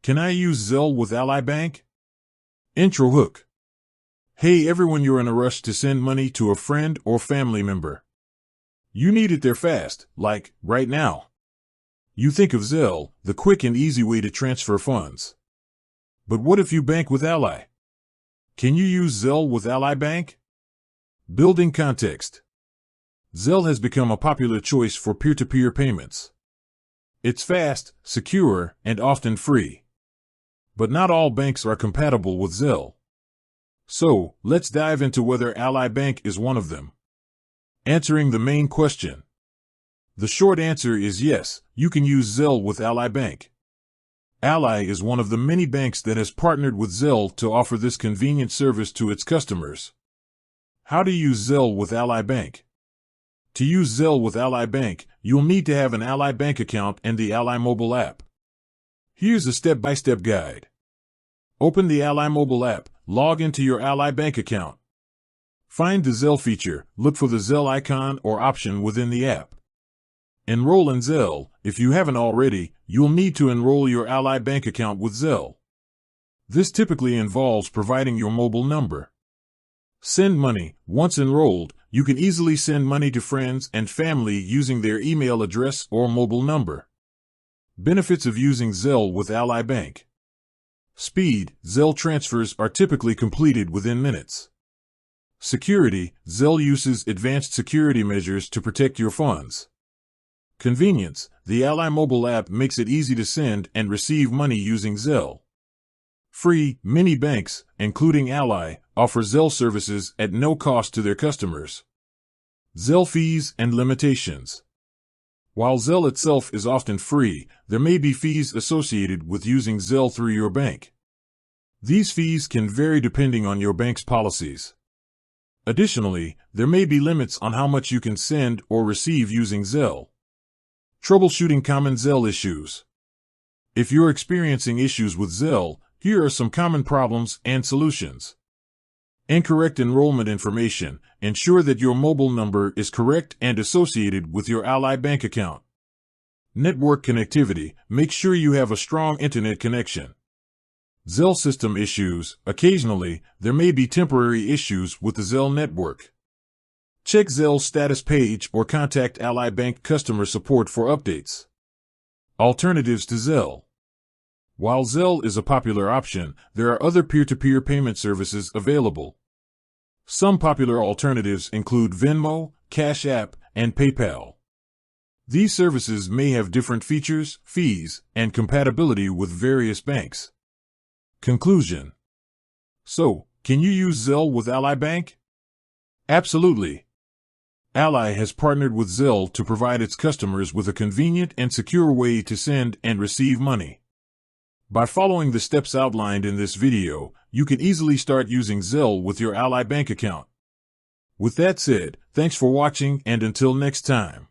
Can I use Zelle with Ally Bank? Intro hook. Hey everyone, you're in a rush to send money to a friend or family member. You need it there fast, like right now. You think of Zelle, the quick and easy way to transfer funds. But what if you bank with Ally? Can you use Zelle with Ally Bank? Building context. Zelle has become a popular choice for peer-to-peer payments. It's fast, secure, and often free. But not all banks are compatible with Zelle. So, let's dive into whether Ally Bank is one of them. Answering the main question. The short answer is yes, you can use Zelle with Ally Bank. Ally is one of the many banks that has partnered with Zelle to offer this convenient service to its customers. How to use Zelle with Ally Bank? To use Zelle with Ally Bank, you'll need to have an Ally Bank account and the Ally mobile app. Here's a step-by-step guide. Open the Ally mobile app, log into your Ally Bank account. Find the Zelle feature, look for the Zelle icon or option within the app. Enroll in Zelle. If you haven't already, you'll need to enroll your Ally Bank account with Zelle. This typically involves providing your mobile number. Send money. Once enrolled, you can easily send money to friends and family using their email address or mobile number. Benefits of using Zelle with Ally Bank. Speed. Zelle transfers are typically completed within minutes. Security. Zelle uses advanced security measures to protect your funds. Convenience. The Ally mobile app makes it easy to send and receive money using Zelle. Free. Many banks, including Ally, offer Zelle services at no cost to their customers. Zelle fees and limitations. While Zelle itself is often free, there may be fees associated with using Zelle through your bank. These fees can vary depending on your bank's policies. Additionally, there may be limits on how much you can send or receive using Zelle. Troubleshooting common Zelle issues. If you're experiencing issues with Zelle, here are some common problems and solutions. Incorrect enrollment information. Ensure that your mobile number is correct and associated with your Ally Bank account. Network connectivity. Make sure you have a strong internet connection. Zelle system issues. Occasionally, there may be temporary issues with the Zelle network. Check Zelle's status page or contact Ally Bank customer support for updates. Alternatives to Zelle. While Zelle is a popular option, there are other peer-to-peer payment services available. Some popular alternatives include Venmo, Cash App, and PayPal. These services may have different features, fees, and compatibility with various banks. Conclusion. So, can you use Zelle with Ally Bank? Absolutely. Ally has partnered with Zelle to provide its customers with a convenient and secure way to send and receive money. By following the steps outlined in this video, you can easily start using Zelle with your Ally Bank account. With that said, thanks for watching and until next time.